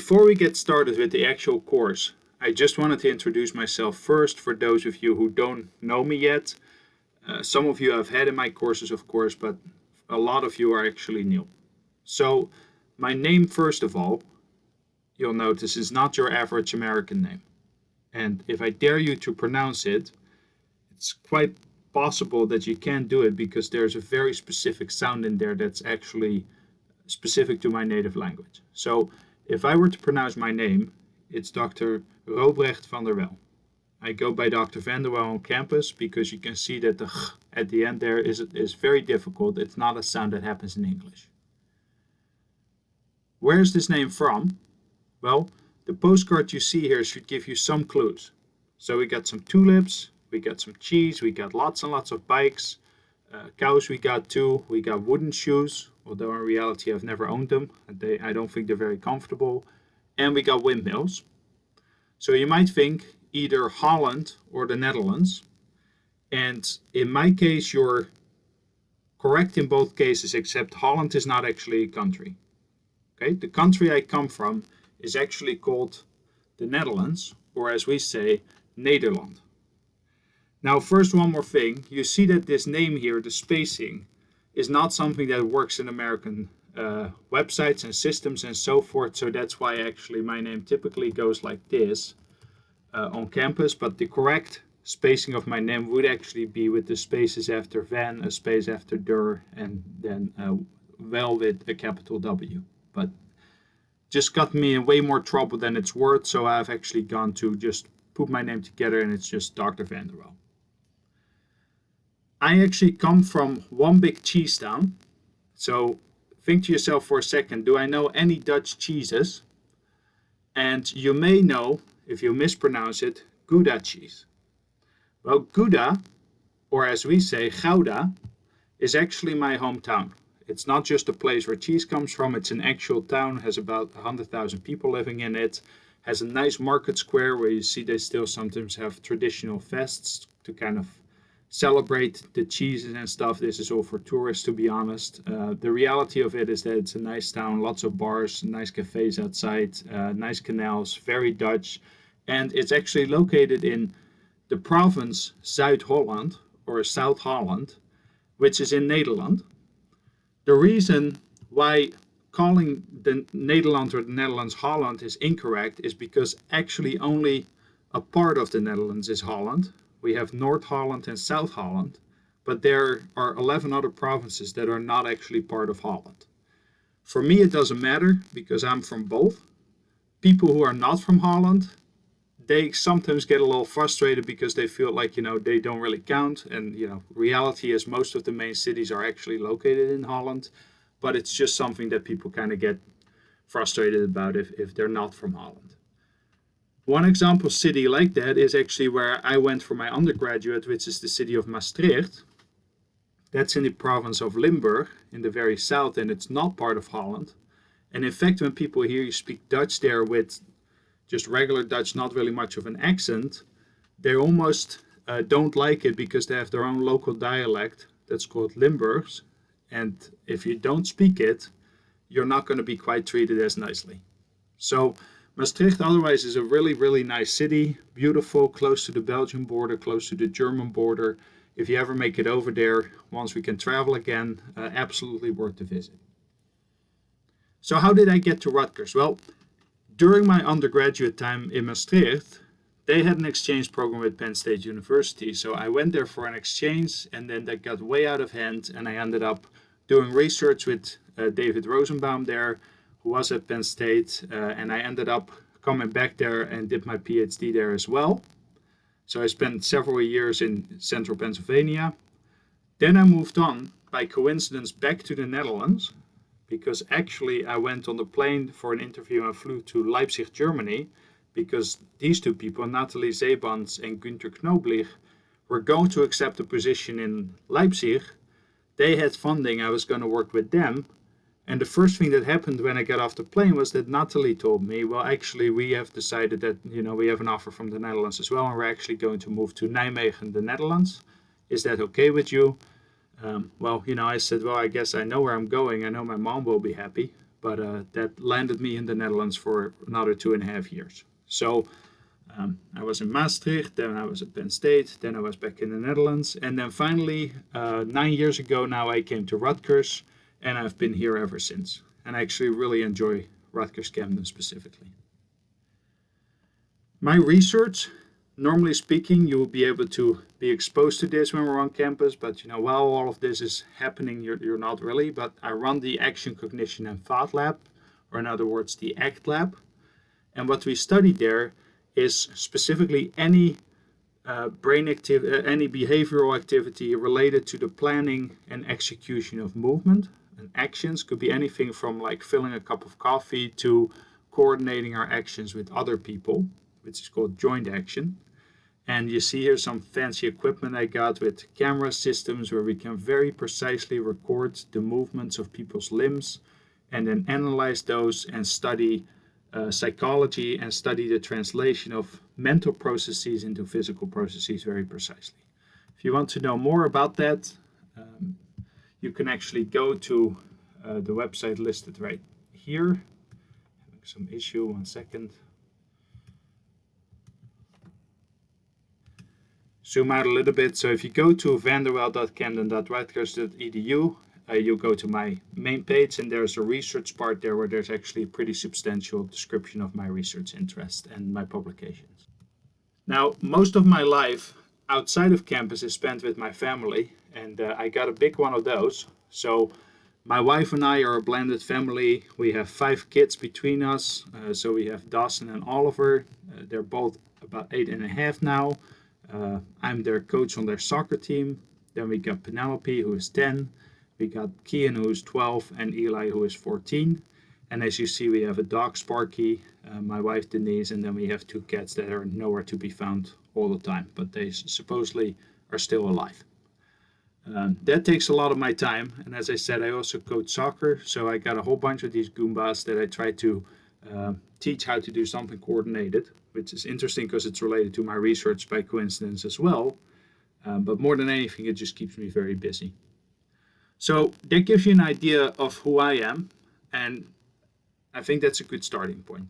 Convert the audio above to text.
Before we get started with the actual course, I just wanted to introduce myself first for those of you who don't know me yet. Some of you have had in my courses, of course, but a lot of you are actually new. So my name, first of all, you'll notice is not your average American name. And if I dare you to pronounce it, it's quite possible that you can't do it because there's a very specific sound in there that's actually specific to my native language. So if I were to pronounce my name, it's Dr. Robrecht van der Wel. I go by Dr. van der Wel on campus because you can see that the ch at the end there is very difficult. It's not a sound that happens in English. Where is this name from? Well, the postcard you see here should give you some clues. So we got some tulips, we got some cheese, we got lots and lots of bikes, cows we got too, we got wooden shoes, although in reality I've never owned them. I don't think they're very comfortable. And we got windmills. So you might think either Holland or the Netherlands. And in my case, you're correct in both cases, except Holland is not actually a country. Okay, the country I come from is actually called the Netherlands, or as we say, Nederland. Now, first, one more thing. You see that this name here, the spacing, is not something that works in American websites and systems and so forth. So that's why actually my name typically goes like this on campus. But the correct spacing of my name would actually be with the spaces after van, a space after der, and then well with a capital W. But just got me in way more trouble than it's worth. So I've actually gone to just put my name together and it's just Dr. van der Wel. I actually come from one big cheese town. So think to yourself for a second, do I know any Dutch cheeses? And you may know, if you mispronounce it, Gouda cheese. Well, Gouda, or as we say, Gouda, is actually my hometown. It's not just a place where cheese comes from, it's an actual town, has about 100,000 people living in it, has a nice market square where you see they still sometimes have traditional fests to kind of celebrate the cheeses and stuff. This is all for tourists, to be honest. The reality of it is that it's a nice town, lots of bars, nice cafes outside, nice canals, very Dutch. And it's actually located in the province Zuid-Holland, or South Holland, which is in Nederland. The reason why calling the Nederland or the Netherlands Holland is incorrect is because actually only a part of the Netherlands is Holland. We have North Holland and South Holland, but there are 11 other provinces that are not actually part of Holland. For me, it doesn't matter because I'm from both. People who are not from Holland, they sometimes get a little frustrated because they feel like, they don't really count. And, reality is most of the main cities are actually located in Holland, but it's just something that people kind of get frustrated about if they're not from Holland. One example city like that is actually where I went for my undergraduate, which is the city of Maastricht. That's in the province of Limburg in the very south, and it's not part of Holland. And in fact, when people hear you speak Dutch there with just regular Dutch, not really much of an accent, they almost don't like it because they have their own local dialect that's called Limburgs. And if you don't speak it, you're not going to be quite treated as nicely. So Maastricht otherwise is a really, really nice city, beautiful, close to the Belgian border, close to the German border. If you ever make it over there, once we can travel again, absolutely worth the visit. So how did I get to Rutgers? Well, during my undergraduate time in Maastricht, they had an exchange program with Penn State University. So I went there for an exchange and then that got way out of hand and I ended up doing research with David Rosenbaum there, who was at Penn State, and I ended up coming back there and did my PhD there as well. So I spent several years in central Pennsylvania. Then I moved on, by coincidence, back to the Netherlands, because actually I went on the plane for an interview and flew to Leipzig, Germany, because these two people, Nathalie Zeebans and Günther Knoblich, were going to accept a position in Leipzig. They had funding, I was going to work with them. And the first thing that happened when I got off the plane was that Nathalie told me, well, actually, we have decided that, we have an offer from the Netherlands as well, and we're actually going to move to Nijmegen, the Netherlands. Is that okay with you? I said, well, I guess I know where I'm going. I know my mom will be happy. but that landed me in the Netherlands for another 2.5 years. So I was in Maastricht, then I was at Penn State, then I was back in the Netherlands, and then finally, 9 years ago now, I came to Rutgers, and I've been here ever since. And I actually really enjoy Rutgers Camden specifically. My research, normally speaking, you will be able to be exposed to this when we're on campus, but while all of this is happening, you're not really. But I run the Action, Cognition, and Thought Lab, or in other words, the ACT Lab. And what we study there is specifically any any behavioral activity related to the planning and execution of movement. And actions could be anything from like filling a cup of coffee to coordinating our actions with other people, which is called joint action. And you see here some fancy equipment I got with camera systems where we can very precisely record the movements of people's limbs and then analyze those and study psychology and study the translation of mental processes into physical processes very precisely. If you want to know more about that, you can actually go to the website listed right here. Having some issue, 1 second. Zoom out a little bit. So if you go to vanderwell.camden.rutgers.edu, you'll go to my main page, and there's a research part there where there's actually a pretty substantial description of my research interest and my publications. Now, most of my life outside of campus is spent with my family, and I got a big one of those. So my wife and I are a blended family. We have 5 kids between us. So we have Dawson and Oliver. They're both about 8.5 now. I'm their coach on their soccer team. Then we got Penelope, who is 10. We got Kian, who is 12, and Eli, who is 14. And as you see, we have a dog, Sparky, my wife, Denise, and then we have 2 cats that are nowhere to be found all the time, but they supposedly are still alive. That takes a lot of my time, and as I said, I also coach soccer, so I got a whole bunch of these Goombas that I try to teach how to do something coordinated, which is interesting because it's related to my research by coincidence as well. But more than anything, it just keeps me very busy. So that gives you an idea of who I am, and I think that's a good starting point.